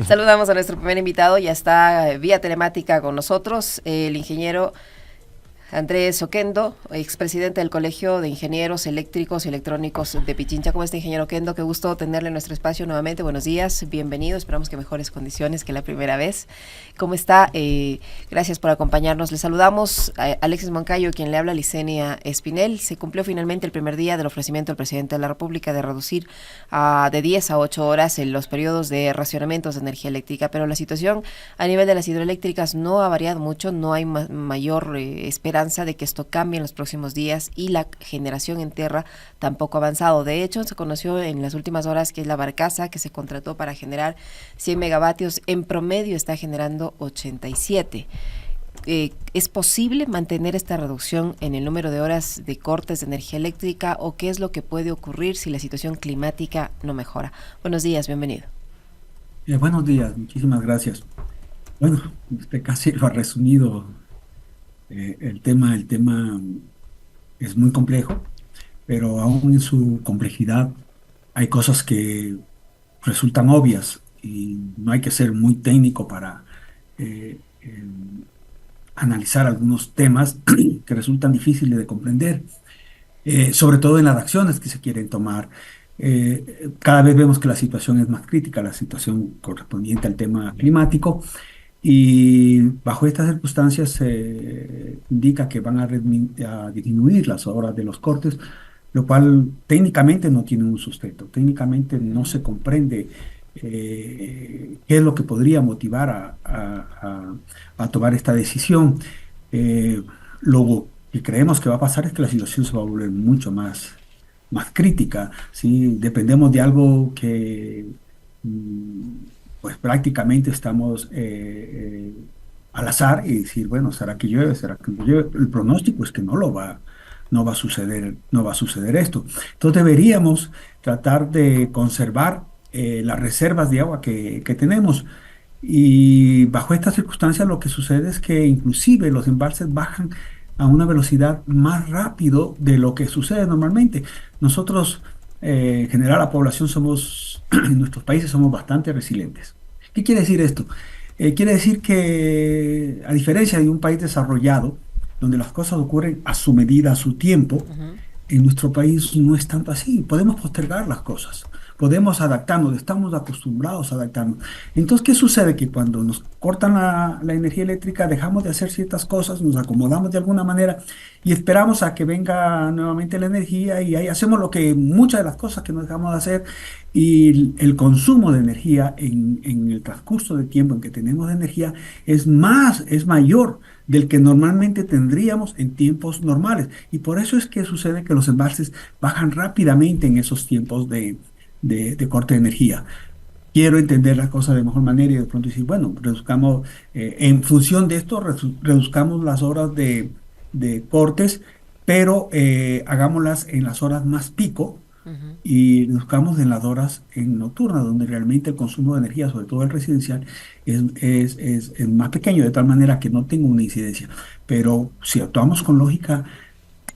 Saludamos a nuestro primer invitado, ya está vía telemática con nosotros, el ingeniero Andrés Oquendo, expresidente del Colegio de Ingenieros Eléctricos y Electrónicos de Pichincha. ¿Cómo está, ingeniero Oquendo? Qué gusto tenerle en nuestro espacio nuevamente. Buenos días, bienvenido. Esperamos que mejores condiciones que la primera vez. ¿Cómo está? Gracias por acompañarnos. Le saludamos a Alexis Moncayo, quien le habla, Licenia Espinel. Se cumplió finalmente el primer día del ofrecimiento del presidente de la República de reducir de 10 a 8 horas en los periodos de racionamientos de energía eléctrica, pero la situación a nivel de las hidroeléctricas no ha variado mucho, no hay mayor esperanza de que esto cambie en los próximos días y la generación en tierra tampoco ha avanzado. De hecho, se conoció en las últimas horas que es la barcaza que se contrató para generar 100 megavatios, en promedio está generando 87. ¿Es posible mantener esta reducción en el número de horas de cortes de energía eléctrica o qué es lo que puede ocurrir si la situación climática no mejora? Buenos días, bienvenido. Buenos días, muchísimas gracias. Bueno, usted casi lo ha resumido. El tema es muy complejo, pero aún en su complejidad hay cosas que resultan obvias y no hay que ser muy técnico para eh, eh, analizar algunos temas que resultan difíciles de comprender, sobre todo en las acciones que se quieren tomar. Cada vez vemos que la situación es más crítica, la situación correspondiente al tema climático. Y bajo estas circunstancias se indica que van a disminuir las horas de los cortes, lo cual técnicamente no tiene un sustento. Técnicamente no se comprende qué es lo que podría motivar a tomar esta decisión. Eh, lo que creemos que va a pasar es que la situación se va a volver mucho más crítica, ¿sí? Dependemos de algo que mm, pues prácticamente estamos al azar y decir, bueno, ¿será que llueve? ¿Será que no llueve? El pronóstico es que no va a suceder, no va a suceder esto. Entonces deberíamos tratar de conservar las reservas de agua que tenemos. Y bajo estas circunstancias lo que sucede es que inclusive los embalses bajan a una velocidad más rápido de lo que sucede normalmente. Nosotros, en general, la población somos, en nuestros países somos bastante resilientes. ¿Qué quiere decir esto? Quiere decir que, a diferencia de un país desarrollado, donde las cosas ocurren a su medida, a su tiempo, Uh-huh. en nuestro país no es tanto así. Podemos postergar las cosas, podemos adaptarnos, estamos acostumbrados a adaptarnos. Entonces, ¿qué sucede? Que cuando nos cortan la energía eléctrica, dejamos de hacer ciertas cosas, nos acomodamos de alguna manera y esperamos a que venga nuevamente la energía y ahí hacemos lo que muchas de las cosas que nos dejamos de hacer y el consumo de energía en el transcurso del tiempo en que tenemos energía es mayor del que normalmente tendríamos en tiempos normales. Y por eso es que sucede que los embalses bajan rápidamente en esos tiempos de corte de energía. Quiero entender las cosas de mejor manera y de pronto decir, bueno, reduzcamos, en función de esto, reduzcamos las horas de cortes, pero hagámoslas en las horas más pico Uh-huh. y buscamos en las horas en nocturnas, donde realmente el consumo de energía, sobre todo el residencial, es más pequeño, de tal manera que no tenga una incidencia. Pero si actuamos con lógica,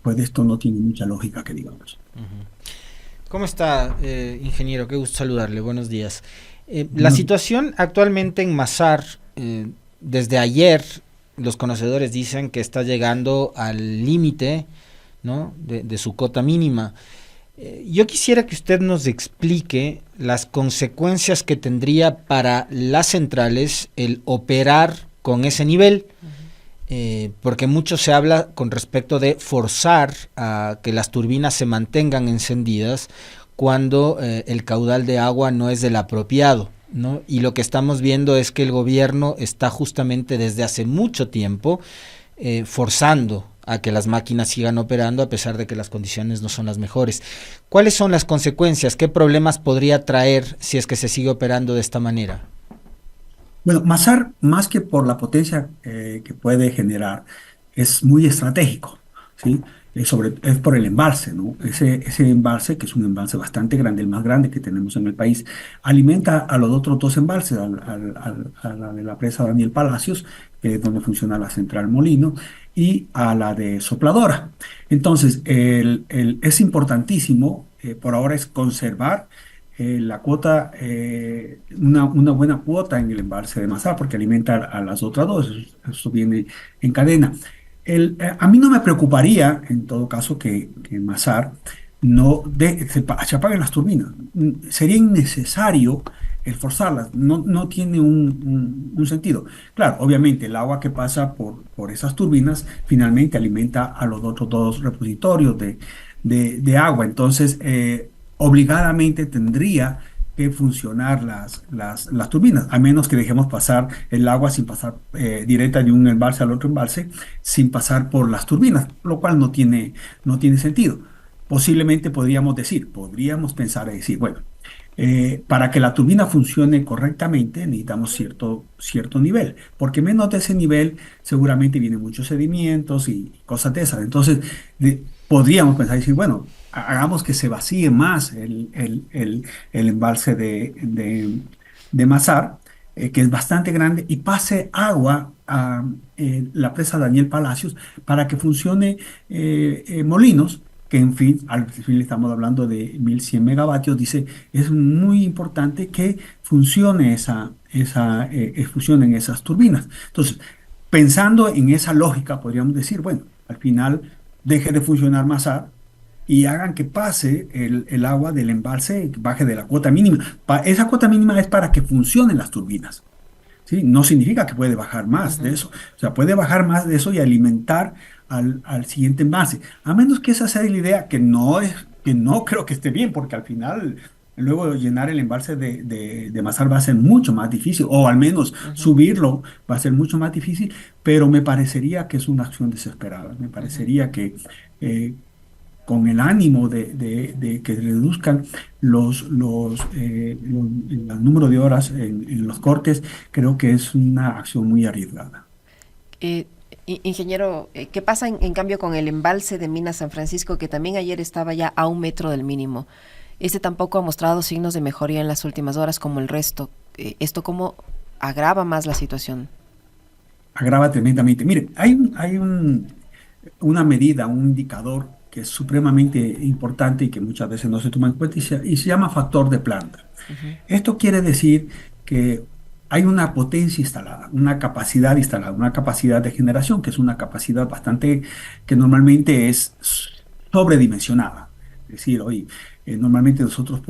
pues esto no tiene mucha lógica, que digamos. Ujú. ¿Cómo está, ingeniero? Qué gusto saludarle. Buenos días. La Bueno, situación actualmente en Masar, desde ayer, los conocedores dicen que está llegando al límite, ¿no?, de su cota mínima. Yo quisiera que usted nos explique las consecuencias que tendría para las centrales el operar con ese nivel. Porque mucho se habla con respecto de forzar a que las turbinas se mantengan encendidas cuando el caudal de agua no es del apropiado, ¿no? Y lo que estamos viendo es que el gobierno está justamente desde hace mucho tiempo forzando a que las máquinas sigan operando a pesar de que las condiciones no son las mejores. ¿Cuáles son las consecuencias? ¿Qué problemas podría traer si es que se sigue operando de esta manera? bueno, Masar, más que por la potencia que puede generar, es muy estratégico, ¿sí? Es por el embalse, ¿no? Ese embalse, que es un embalse bastante grande, el más grande que tenemos en el país, alimenta a los otros dos embalses, a la de la presa Daniel Palacios, que es donde funciona la central Molino, y a la de Sopladora. Entonces, es importantísimo, por ahora, es conservar la cuota, una buena cuota en el embalse de Mazar, porque alimenta a las otras dos, eso viene en cadena. A mí no me preocuparía, en todo caso, que Mazar se apaguen las turbinas. Sería innecesario el forzarlas, no tiene un sentido. Claro, obviamente el agua que pasa por esas turbinas finalmente alimenta a los otros dos repositorios de agua, entonces obligadamente tendría que funcionar las turbinas, a menos que dejemos pasar el agua sin pasar directa de un embalse al otro embalse, sin pasar por las turbinas, lo cual no tiene sentido. Posiblemente podríamos pensar y decir, bueno, para que la turbina funcione correctamente necesitamos cierto nivel, porque menos de ese nivel seguramente vienen muchos sedimentos y cosas de esas. Entonces, podríamos pensar y decir, bueno, hagamos que se vacíe más el embalse de Mazar, que es bastante grande, y pase agua a la presa Daniel Palacios para que funcione molinos, que en fin, al fin estamos hablando de 1100 megavatios. Dice, es muy importante que funcionen esas turbinas. Entonces, pensando en esa lógica, podríamos decir, bueno, al final deje de funcionar Mazar y hagan que pase el agua del embalse, que baje de la cuota mínima. Esa cuota mínima es para que funcionen las turbinas. ¿Sí? No significa que puede bajar más de eso. O sea, puede bajar más de eso y alimentar al siguiente envase. A menos que esa sea la idea, que no creo que esté bien, porque al final luego llenar el embalse de Mazar va a ser mucho más difícil, o al menos subirlo va a ser mucho más difícil, pero me parecería que es una acción desesperada. Me parecería que con el ánimo de que reduzcan el número de horas en los cortes, creo que es una acción muy arriesgada. Ingeniero, ¿qué pasa en cambio con el embalse de Minas San Francisco, que también ayer estaba ya a 1 metro del mínimo? Este tampoco ha mostrado signos de mejoría en las últimas horas como el resto. ¿Esto cómo agrava más la situación? Agrava tremendamente. Mire, hay una medida, un indicador que es supremamente importante y que muchas veces no se toma en cuenta y se llama factor de planta. Esto quiere decir que hay una potencia instalada, una capacidad instalada, una capacidad de generación, que es una capacidad que normalmente es sobredimensionada. Es decir, hoy normalmente nosotros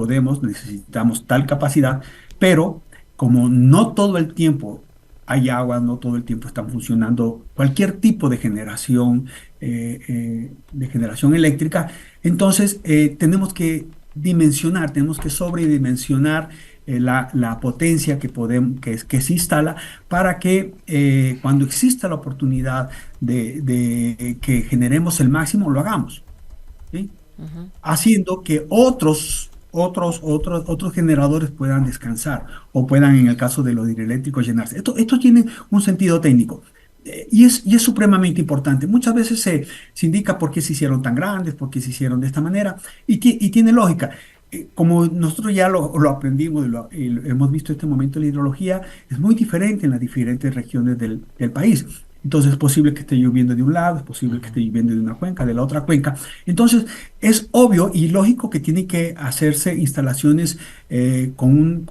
necesitamos tal capacidad, pero como no todo el tiempo hay agua, no todo el tiempo están funcionando cualquier tipo de generación eléctrica, entonces tenemos que tenemos que sobredimensionar la potencia que se instala para que cuando exista la oportunidad de que generemos el máximo, lo hagamos, ¿sí? Haciendo que otros generadores puedan descansar o puedan, en el caso de los hidroeléctricos, llenarse. Esto tiene un sentido técnico y es supremamente importante. Muchas veces se indica por qué se hicieron tan grandes, por qué se hicieron de esta manera, y tiene lógica. Como nosotros ya lo aprendimos y lo hemos visto en este momento, la hidrología es muy diferente en las diferentes regiones del país. Entonces es posible que esté lloviendo de un lado, es posible que esté lloviendo de una cuenca, de la otra cuenca. Entonces es obvio y lógico que tienen que hacerse instalaciones con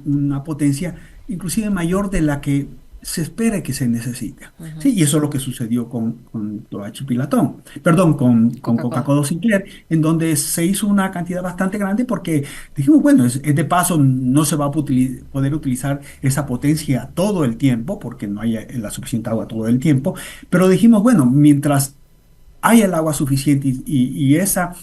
una potencia inclusive mayor de la que se espera que se necesite. ¿Sí? Y eso es lo que sucedió con Toachi Pilatón, perdón, con Coca-Cola Sinclair, en donde se hizo una cantidad bastante grande porque dijimos, bueno, es de paso, no se va a poder utilizar esa potencia todo el tiempo, porque no hay la suficiente agua todo el tiempo, pero dijimos, bueno, mientras haya el agua suficiente y esa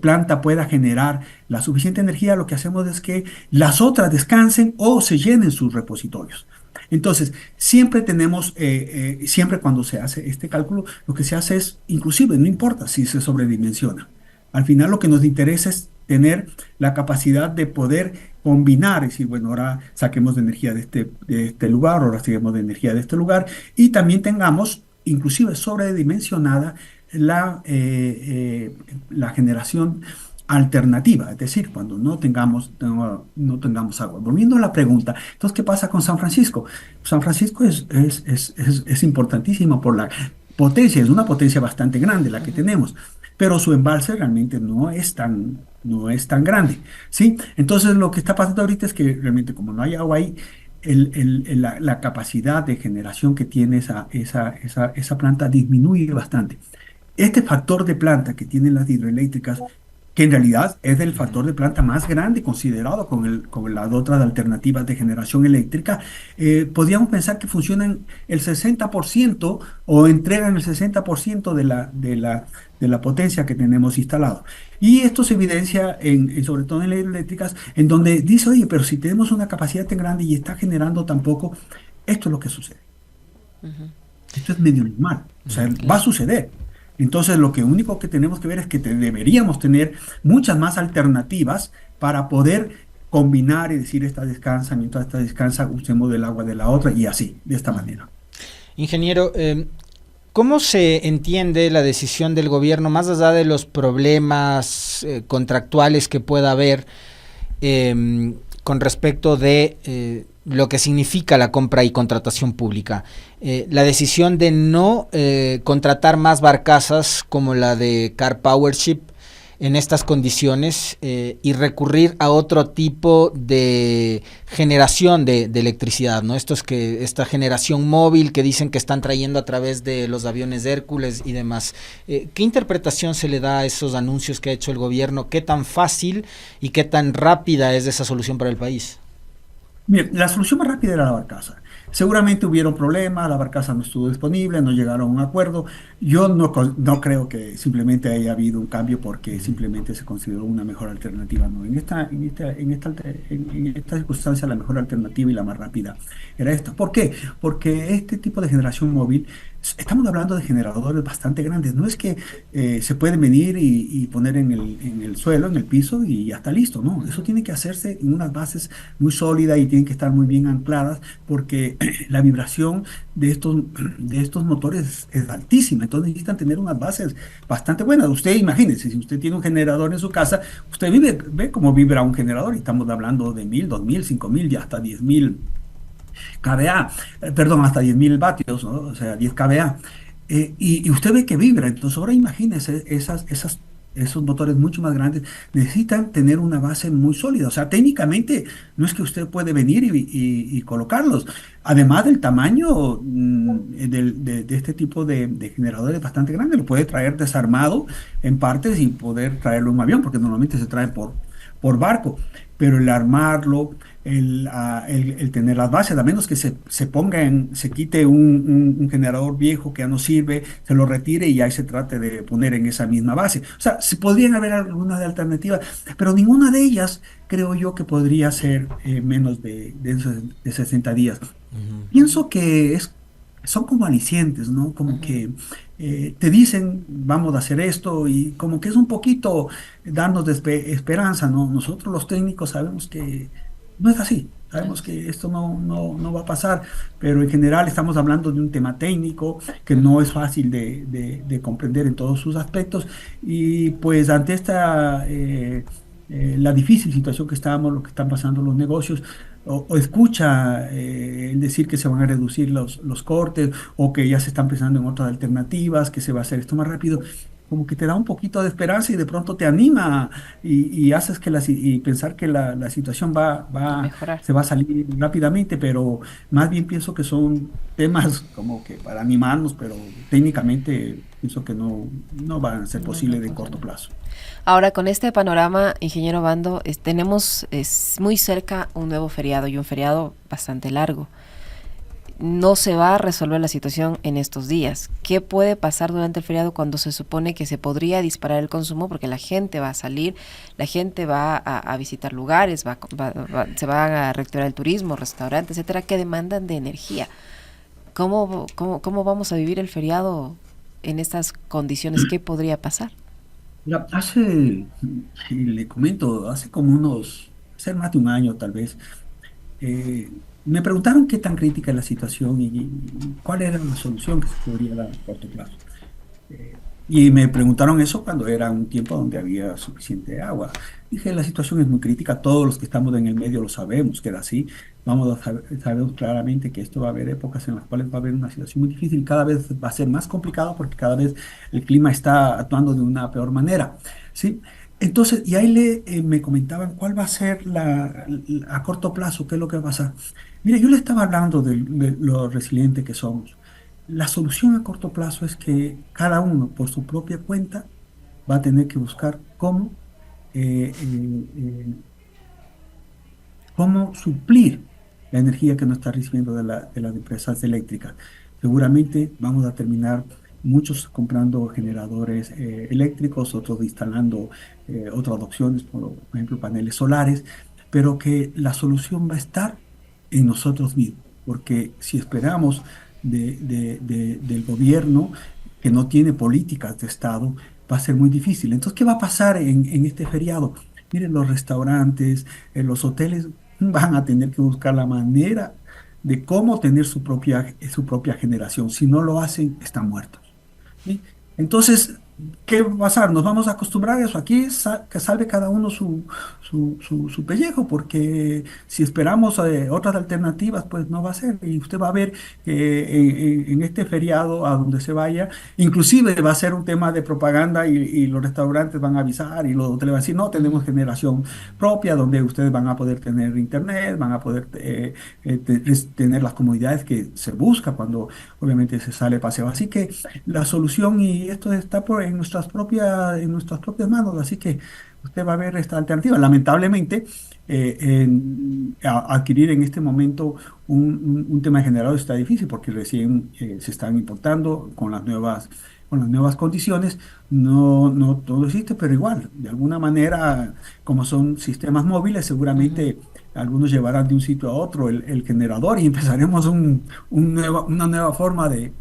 planta pueda generar la suficiente energía, lo que hacemos es que las otras descansen o se llenen sus repositorios. Entonces, siempre siempre cuando se hace este cálculo, lo que se hace es, inclusive, no importa si se sobredimensiona. Al final lo que nos interesa es tener la capacidad de poder combinar, es decir, bueno, ahora saquemos de energía de este lugar, ahora saquemos de energía de este lugar, y también tengamos, inclusive sobredimensionada, la generación alternativa, es decir, cuando no tengamos agua. Volviendo a la pregunta, entonces, ¿qué pasa con San Francisco? San Francisco es importantísimo por la potencia, es una potencia bastante grande la que tenemos, pero su embalse realmente no es no es tan grande, ¿sí? Entonces lo que está pasando ahorita es que realmente como no hay agua ahí, la capacidad de generación que tiene esa planta disminuye bastante. Este factor de planta que tienen las hidroeléctricas, que en realidad es el factor de planta más grande considerado con las otras alternativas de generación eléctrica, podríamos pensar que funcionan el 60% o entregan el 60% de la potencia que tenemos instalado. Y esto se evidencia sobre todo en las hidroeléctricas, en donde dice, oye, pero si tenemos una capacidad tan grande y está generando tan poco, esto es lo que sucede. Ujú. Esto es medio normal, o sea, va a Claro. suceder. Entonces, lo que único que tenemos que ver es que deberíamos tener muchas más alternativas para poder combinar y decir, esta descansa, mientras esta descansa, usemos del agua de la otra y así, de esta manera. Ingeniero, ¿cómo se entiende la decisión del gobierno, más allá de los problemas contractuales que pueda haber con respecto de lo que significa la compra y contratación pública? La decisión de no contratar más barcazas como la de Car Powership en estas condiciones y recurrir a otro tipo de generación de electricidad, ¿no? Esta generación móvil que dicen que están trayendo a través de los aviones Hércules y demás. ¿Qué interpretación se le da a esos anuncios que ha hecho el gobierno? ¿Qué tan fácil y qué tan rápida es esa solución para el país? Bien, la solución más rápida era la barcaza. Seguramente hubieron problemas, la barcaza no estuvo disponible, no llegaron a un acuerdo. Yo no creo que simplemente haya habido un cambio porque simplemente se consideró una mejor alternativa. No, en esta circunstancia la mejor alternativa y la más rápida era esta. ¿Por qué? Porque este tipo de generación móvil, estamos hablando de generadores bastante grandes. No es que se pueden venir y poner en el suelo, en el piso y ya está listo. No, eso tiene que hacerse en unas bases muy sólidas y tienen que estar muy bien ancladas porque la vibración de estos motores es altísima, entonces necesitan tener unas bases bastante buenas. Usted imagínese, si usted tiene un generador en su casa, usted ve cómo vibra un generador y estamos hablando de 1000, 2000, 5000 y hasta 10.000 kVA, perdón, hasta 10.000 vatios, ¿no? O sea, 10 kVA. Y usted ve que vibra, entonces ahora imagínese esos motores mucho más grandes necesitan tener una base muy sólida. O sea, técnicamente no es que usted puede venir y colocarlos. Además del tamaño de este tipo de generadores bastante grande, lo puede traer desarmado en partes y poder traerlo en un avión, porque normalmente se trae por barco. Pero el armarlo, el tener las bases, a menos que se quite un generador viejo que ya no sirve, se lo retire y ahí se trate de poner en esa misma base. O sea, se podrían haber algunas de alternativas, pero ninguna de ellas creo yo que podría ser menos de 60 días. Pienso que son como alicientes, ¿no? Como Ujú. que te dicen, vamos a hacer esto, y como que es un poquito darnos esperanza, ¿no? Nosotros los técnicos sabemos que no es así, sabemos que esto no va a pasar, pero en general estamos hablando de un tema técnico que no es fácil de comprender en todos sus aspectos, y pues ante la difícil situación que estamos, lo que están pasando los negocios, o escucha el decir que se van a reducir los cortes o que ya se están pensando en otras alternativas, que se va a hacer esto más rápido, como que te da un poquito de esperanza y de pronto te anima y haces y pensar que la situación A mejorar. se va a salir rápidamente, pero más bien pienso que son temas como que para animarnos, pero técnicamente pienso que no van a ser No, no posibles de corto funciona. plazo. Ahora, con este panorama, ingeniero Bando, tenemos muy cerca un nuevo feriado y un feriado bastante largo. No se va a resolver la situación en estos días. ¿Qué puede pasar durante el feriado cuando se supone que se podría disparar el consumo? Porque la gente va a salir, la gente va a visitar lugares, se va a reactivar el turismo, restaurantes, etcétera, que demandan de energía. ¿Cómo vamos a vivir el feriado en estas condiciones? ¿Qué podría pasar? Ya, y le comento, hace como hace más de un año tal vez, me preguntaron qué tan crítica es la situación y cuál era la solución que se podría dar a corto plazo. Y me preguntaron eso cuando era un tiempo donde había suficiente agua. Dije, la situación es muy crítica, todos los que estamos en el medio lo sabemos que era así. Sabemos claramente que esto va a haber épocas en las cuales va a haber una situación muy difícil, cada vez va a ser más complicado porque cada vez el clima está actuando de una peor manera, ¿sí? Entonces, y ahí me comentaban cuál va a ser a corto plazo, qué es lo que va a pasar. Mire, yo le estaba hablando de lo resiliente que somos. La solución a corto plazo es que cada uno por su propia cuenta va a tener que buscar cómo suplir la energía que no está recibiendo de las empresas eléctricas. Seguramente vamos a terminar muchos comprando generadores eléctricos, otros instalando otras opciones, por ejemplo, paneles solares, pero que la solución va a estar en nosotros mismos, porque si esperamos del gobierno que no tiene políticas de Estado, va a ser muy difícil. Entonces, ¿qué va a pasar en este feriado? Miren, los restaurantes, los hoteles van a tener que buscar la manera de cómo tener su propia generación. Si no lo hacen, están muertos. ¿Sí? Entonces, ¿qué va a pasar? Nos vamos a acostumbrar a eso. Aquí que salve cada uno su pellejo, porque si esperamos otras alternativas, pues no va a ser. Y usted va a ver que en este feriado, a donde se vaya, inclusive va a ser un tema de propaganda y los restaurantes van a avisar y los hoteles van a decir, no, tenemos generación propia, donde ustedes van a poder tener internet, van a poder tener las comodidades que se busca cuando obviamente se sale paseo. Así que la solución, y esto está en nuestras propias manos, así que usted va a ver esta alternativa. Lamentablemente, adquirir en este momento un tema de generador está difícil porque recién se están importando con las nuevas condiciones. No, no todo existe, pero igual, de alguna manera, como son sistemas móviles, Ujú. seguramente algunos llevarán de un sitio a otro el generador y empezaremos una nueva forma de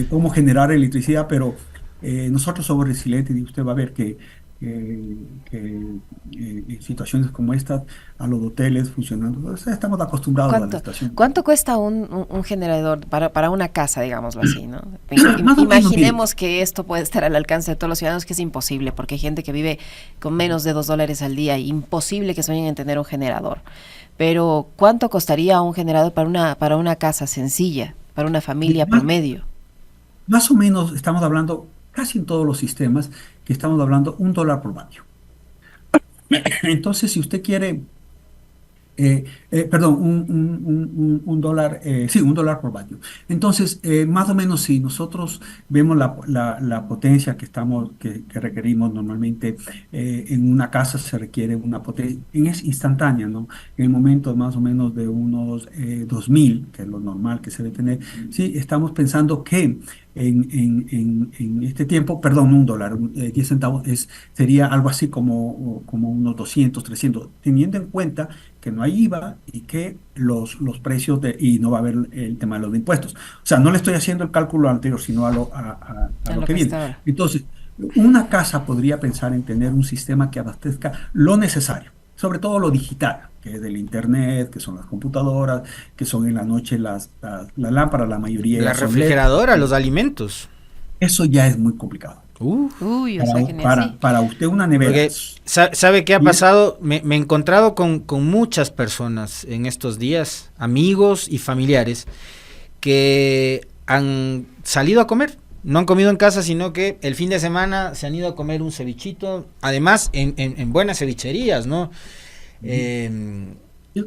cómo generar electricidad, pero nosotros somos resilientes y usted va a ver que en situaciones como estas, a los hoteles funcionando, o sea, estamos acostumbrados a la ¿Cuánto, estación. cuánto cuesta un generador para una casa, digámoslo así, ¿no? Más o menos, mire, Imaginemos que esto puede estar al alcance de todos los ciudadanos, que es imposible, porque hay gente que vive con menos de $2 al día, imposible que sueñen en tener un generador. Pero, ¿cuánto costaría un generador para una casa sencilla, para una familia más, promedio? más o menos estamos hablando, casi en todos los sistemas, que estamos hablando $1 por vatio. Entonces, si usted quiere perdón, un dólar, sí, $1 por vatio. Entonces, más o menos si nosotros vemos la potencia que requerimos normalmente en una casa se requiere una potencia, es instantánea, ¿no? En el momento más o menos de unos 2000, que es lo normal que se debe tener, sí, estamos pensando que en este tiempo, perdón, $1, 10 centavos, sería algo así como unos 200 300 teniendo en cuenta que no hay IVA y que los precios y no va a haber el tema de los impuestos. O sea, no le estoy haciendo el cálculo anterior, sino a A lo lo que que viene. está ahora. Entonces, una casa podría pensar en tener un sistema que abastezca lo necesario, sobre todo lo digital, que es el internet, que son las computadoras, que son en la noche las lámparas, la mayoría La ya son LED. refrigeradora, los alimentos. Eso ya es muy complicado. Uf. Uy, o Para, sea que ni así. para usted una nevera. Porque, ¿sabe qué ha Y- pasado? Me he encontrado con muchas personas en estos días, amigos y familiares, que han salido a comer. No han comido en casa, sino que el fin de semana se han ido a comer un cevichito, además en buenas cevicherías, ¿no? Eh,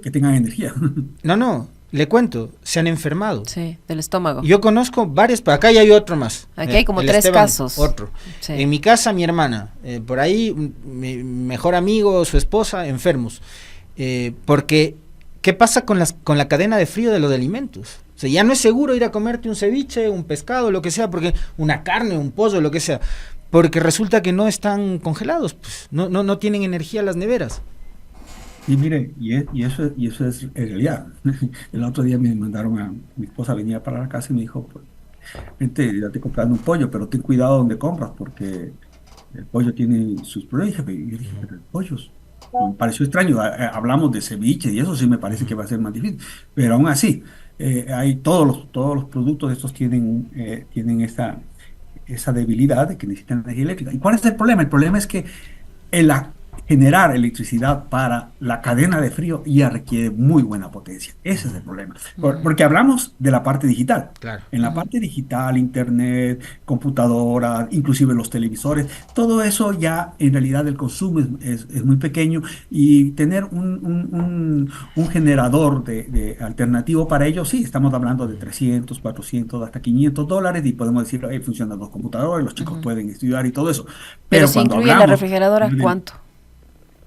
que tengan energía. no, le cuento, se han enfermado. Sí, del estómago. Yo conozco varios, pero acá ya hay otro más. Aquí hay como El 3 Esteban, casos. Otro. Sí. En mi casa, mi hermana. Por ahí, mi mejor amigo, su esposa, enfermos. Porque, ¿qué pasa con la cadena de frío de los alimentos? O sea, ya no es seguro ir a comerte un ceviche, un pescado, lo que sea, porque una carne, un pollo, lo que sea. Porque resulta que no están congelados, pues, no tienen energía las neveras. Y mire, y eso es en realidad. El otro día me mandaron mi esposa venía para la casa y me dijo, pues, vente, ya te comprando un pollo, pero ten cuidado donde compras, porque el pollo tiene sus problemas. Y yo dije, pero el pollo, me pareció extraño. Hablamos de ceviche y eso sí me parece que va a ser más difícil, pero aún así, hay todos los productos estos tienen esa debilidad de que necesitan energía eléctrica. ¿Y cuál es el problema? El problema es que el, generar electricidad para la cadena de frío ya requiere muy buena potencia. Ese es el problema. Porque hablamos de la parte digital. Claro. En la parte digital, internet, computadora, inclusive los televisores, todo eso ya en realidad el consumo es muy pequeño y tener un generador de alternativo para ello, sí, estamos hablando de 300, 400, hasta $500 y podemos decir, ahí funcionan los computadores, los chicos pueden estudiar y todo eso. Pero Pero si cuando incluye la hablamos refrigeradora, de- ¿cuánto?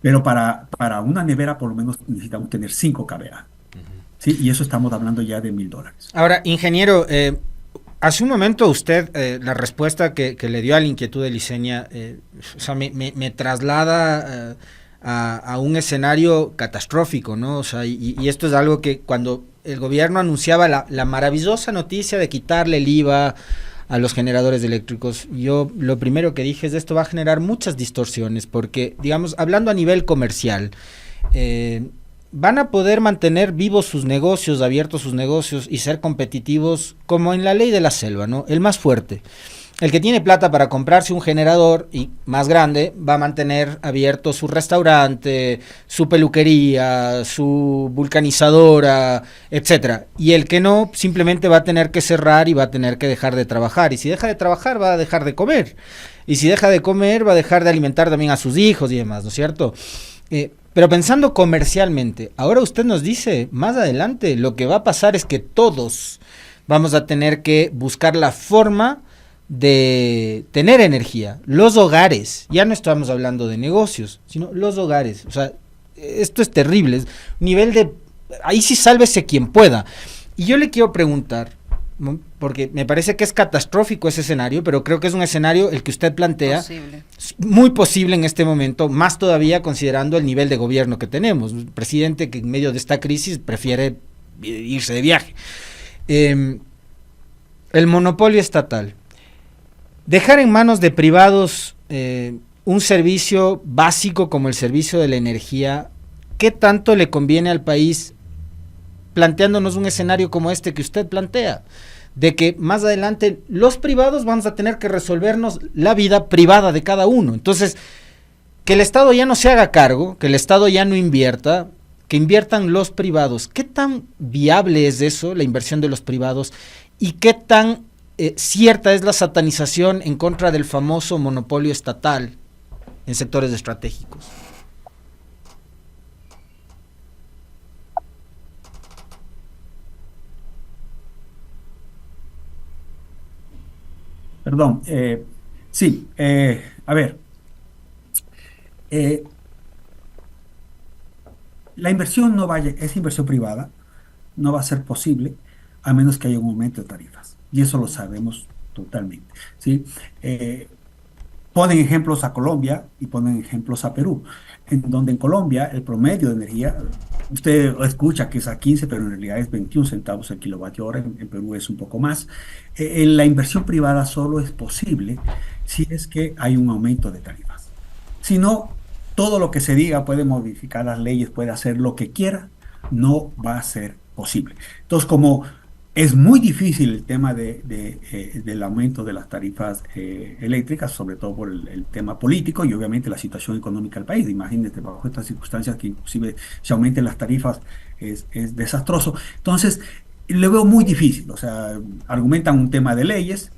pero para una nevera por lo menos necesitamos tener 5 kVA. ¿Sí? Y eso estamos hablando ya de $1000. Ahora, ingeniero, hace un momento usted, la respuesta que le dio a la inquietud de Liceña, o sea, me traslada a un escenario catastrófico, ¿no? O sea, y esto es algo que cuando el gobierno anunciaba la maravillosa noticia de quitarle el IVA a los generadores eléctricos, yo lo primero que dije es esto va a generar muchas distorsiones, porque, digamos, hablando a nivel comercial, van a poder mantener vivos sus negocios, abiertos sus negocios y ser competitivos como en la ley de la selva, ¿no? El más fuerte. El que tiene plata para comprarse un generador y más grande va a mantener abierto su restaurante, su peluquería, su vulcanizadora, etcétera. Y el que no, simplemente va a tener que cerrar y va a tener que dejar de trabajar. Y si deja de trabajar, va a dejar de comer. Y si deja de comer, va a dejar de alimentar también a sus hijos y demás, ¿no es cierto? Pero pensando comercialmente, ahora usted nos dice, más adelante, lo que va a pasar es que todos vamos a tener que buscar la forma de tener energía. Los hogares, ya no estamos hablando de negocios, sino los hogares. O sea, esto es terrible, es nivel de... Ahí sí sálvese quien pueda. Y yo le quiero preguntar, ¿no? Porque me parece que es catastrófico ese escenario, pero creo que es un escenario el que usted plantea, Posible. muy posible en este momento, más todavía considerando el nivel de gobierno que tenemos. Un presidente que en medio de esta crisis prefiere irse de viaje. El monopolio estatal. Dejar en manos de privados un servicio básico como el servicio de la energía, ¿qué tanto le conviene al país planteándonos un escenario como este que usted plantea? De que más adelante los privados vamos a tener que resolvernos la vida privada de cada uno. Entonces, que el Estado ya no se haga cargo, que el Estado ya no invierta, que inviertan los privados. ¿Qué tan viable es eso, la inversión de los privados? ¿Y qué tan cierta es la satanización en contra del famoso monopolio estatal en sectores estratégicos? Perdón. Sí, a ver. eh, la inversión no vaya, es inversión privada, no va a ser posible a menos que haya un aumento de tarifas. Y eso lo sabemos totalmente. ¿Sí? Ponen ejemplos a Colombia y ponen ejemplos a Perú, en donde en Colombia el promedio de energía, usted escucha que es a 15, pero en realidad es 21 centavos el kilovatio hora, en Perú es un poco más. La inversión privada solo es posible si es que hay un aumento de tarifas. Si no, todo lo que se diga puede modificar las leyes, puede hacer lo que quiera, no va a ser posible. Entonces, como es muy difícil el tema del aumento de las tarifas eléctricas, sobre todo por el tema político y obviamente la situación económica del país. Imagínate, bajo estas circunstancias que inclusive se aumenten las tarifas es desastroso. Entonces, lo veo muy difícil. O sea, argumentan un tema de leyes,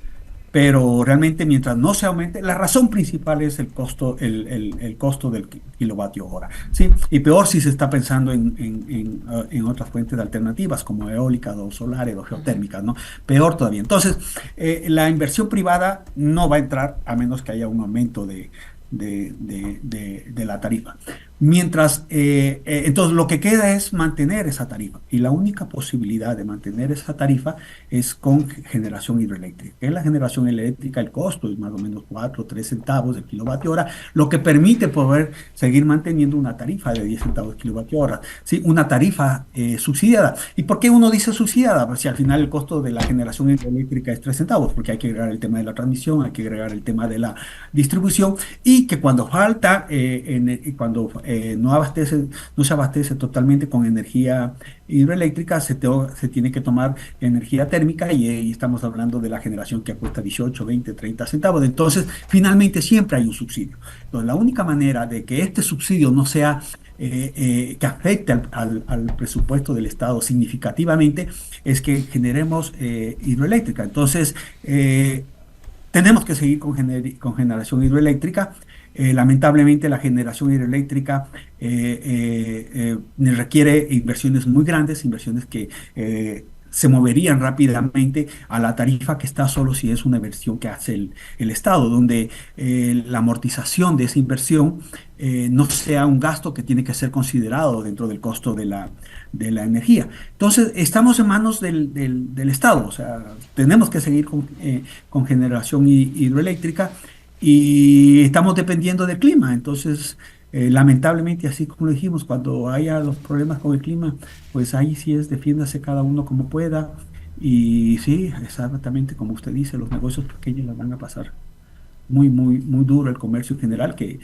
pero realmente mientras no se aumente, la razón principal es el costo, el costo del kilovatio hora, ¿sí? Y peor si se está pensando en otras fuentes alternativas como eólicas o solares o geotérmicas, ¿no? Peor todavía. Entonces, la inversión privada no va a entrar a menos que haya un aumento de la tarifa. Mientras, entonces lo que queda es mantener esa tarifa y la única posibilidad de mantener esa tarifa es con generación hidroeléctrica. En la generación eléctrica el costo es más o menos 4 o 3 centavos del kilovatio hora, lo que permite poder seguir manteniendo una tarifa de 10 centavos del kilovatio hora, ¿sí? Una tarifa subsidiada. ¿Y por qué uno dice subsidiada? Pues si al final el costo de la generación hidroeléctrica es 3 centavos, porque hay que agregar el tema de la transmisión, hay que agregar el tema de la distribución y que cuando falta, cuando no se abastece totalmente con energía hidroeléctrica, se tiene que tomar energía térmica y estamos hablando de la generación que cuesta 18, 20, 30 centavos. Entonces, finalmente siempre hay un subsidio. Entonces, la única manera de que este subsidio no sea que afecte al presupuesto del Estado significativamente es que generemos hidroeléctrica. Entonces, tenemos que seguir con generación hidroeléctrica. Lamentablemente la generación hidroeléctrica requiere inversiones muy grandes, inversiones que se moverían rápidamente a la tarifa que está solo si es una inversión que hace el Estado, donde la amortización de esa inversión no sea un gasto que tiene que ser considerado dentro del costo de la energía. Entonces, estamos en manos del Estado, o sea, tenemos que seguir con generación hidroeléctrica y estamos dependiendo del clima. Entonces, lamentablemente, así como lo dijimos, cuando haya los problemas con el clima, pues ahí sí es defiéndase cada uno como pueda. Y sí, exactamente como usted dice, los negocios pequeños la van a pasar muy duro, el comercio en general, que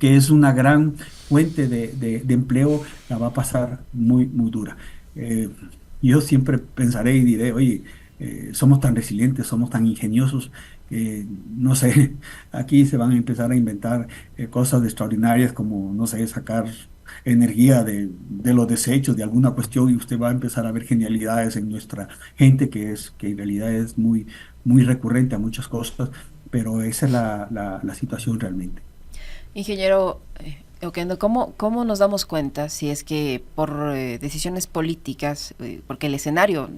es una gran fuente de empleo, la va a pasar muy dura. Eh, yo siempre pensaré y diré, oye, somos tan resilientes, somos tan ingeniosos, no sé, aquí se van a empezar a inventar cosas extraordinarias como, no sé, sacar energía de los desechos de alguna cuestión y usted va a empezar a ver genialidades en nuestra gente que en realidad es muy recurrente a muchas cosas, pero esa es la situación realmente. Ingeniero Oquendo, ¿cómo nos damos cuenta si es que por decisiones políticas, porque el escenario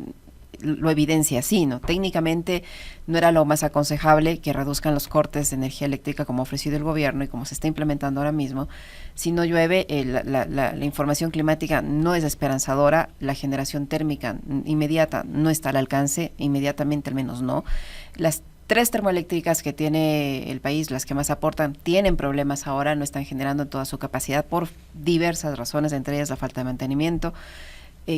lo evidencia así, ¿no? Técnicamente no era lo más aconsejable que reduzcan los cortes de energía eléctrica como ha ofrecido el gobierno y como se está implementando ahora mismo? Si no llueve, la información climática no es esperanzadora, la generación térmica inmediata no está al alcance, inmediatamente al menos no. Las tres termoeléctricas que tiene el país, las que más aportan, tienen problemas ahora, no están generando en toda su capacidad por diversas razones, entre ellas la falta de mantenimiento.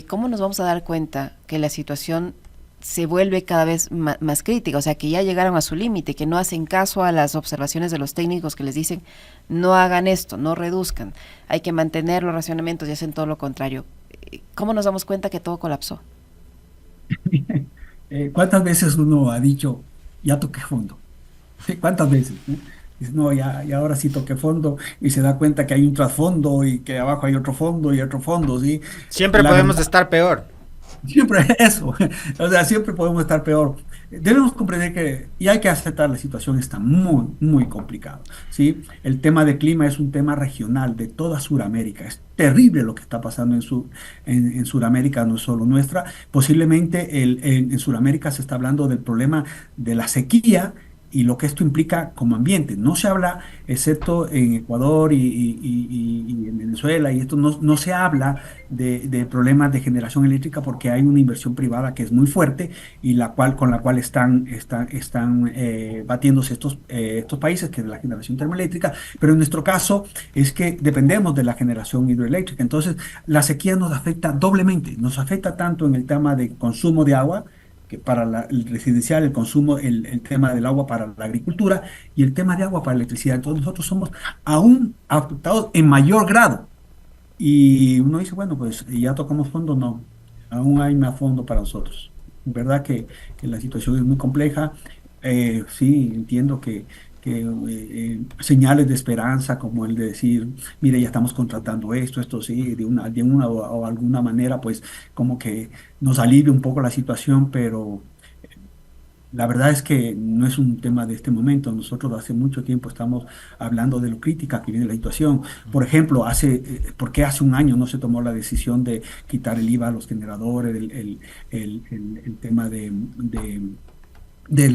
¿Cómo nos vamos a dar cuenta que la situación se vuelve cada vez más crítica? O sea, que ya llegaron a su límite, que no hacen caso a las observaciones de los técnicos que les dicen no hagan esto, no reduzcan, hay que mantener los racionamientos y hacen todo lo contrario. ¿Cómo nos damos cuenta que todo colapsó? ¿Cuántas veces uno ha dicho, ya toqué fondo? Sí, ¿cuántas veces? Dice, no, ya ahora sí toqué fondo y se da cuenta que hay un trasfondo y que abajo hay otro fondo y otro fondo, ¿sí? Siempre La podemos verdad, estar peor. siempre eso, o sea, siempre podemos estar peor. Debemos comprender que, y hay que aceptar, la situación está muy complicada, ¿sí? El tema de clima es un tema regional de toda Sudamérica. Es terrible lo que está pasando en Sudamérica, no es solo nuestra. Posiblemente en Sudamérica se está hablando del problema de la sequía y lo que esto implica como ambiente. No se habla, excepto en Ecuador y en Venezuela, y esto no se habla de problemas de generación eléctrica porque hay una inversión privada que es muy fuerte y con la cual están batiéndose estos países, que es la generación termoeléctrica, pero en nuestro caso es que dependemos de la generación hidroeléctrica. Entonces, la sequía nos afecta doblemente, nos afecta tanto en el tema de consumo de agua, que para el residencial, el consumo, el tema del agua para la agricultura y el tema de agua para la electricidad. Entonces nosotros somos aún afectados en mayor grado. Y uno dice, bueno, pues ya tocamos fondo, no, aún hay más fondo para nosotros. ¿Verdad que la situación es muy compleja? Sí, entiendo que señales de esperanza como el de decir, mire, ya estamos contratando esto sí, de una o alguna manera, pues como que nos alivia un poco la situación, pero la verdad es que no es un tema de este momento. Nosotros hace mucho tiempo estamos hablando de lo crítica que viene la situación. Por ejemplo, ¿por qué hace un año no se tomó la decisión de quitar el IVA a los generadores, el tema de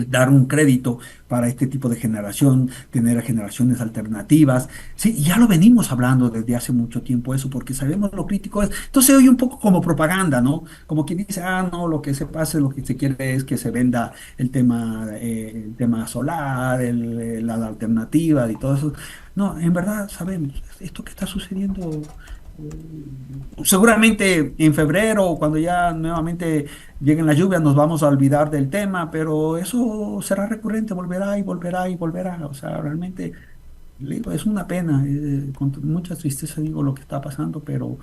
dar un crédito para este tipo de generación, tener generaciones alternativas? Sí, y ya lo venimos hablando desde hace mucho tiempo eso, porque sabemos lo crítico es. Entonces se oye un poco como propaganda, ¿no? Como quien dice, no, lo que se pase, lo que se quiere es que se venda el tema solar, la alternativa y todo eso. No, en verdad sabemos, esto que está sucediendo seguramente en febrero o cuando ya nuevamente lleguen las lluvias nos vamos a olvidar del tema, pero eso será recurrente, volverá y volverá y volverá. O sea, realmente Le digo, es una pena, con mucha tristeza digo lo que está pasando, pero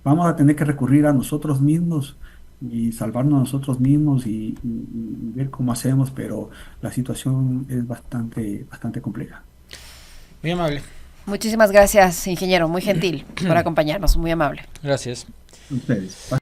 vamos a tener que recurrir a nosotros mismos y salvarnos a nosotros mismos y ver cómo hacemos, pero la situación es bastante compleja. Muy amable. Muchísimas gracias, ingeniero, muy gentil por acompañarnos, muy amable. Gracias. Ustedes.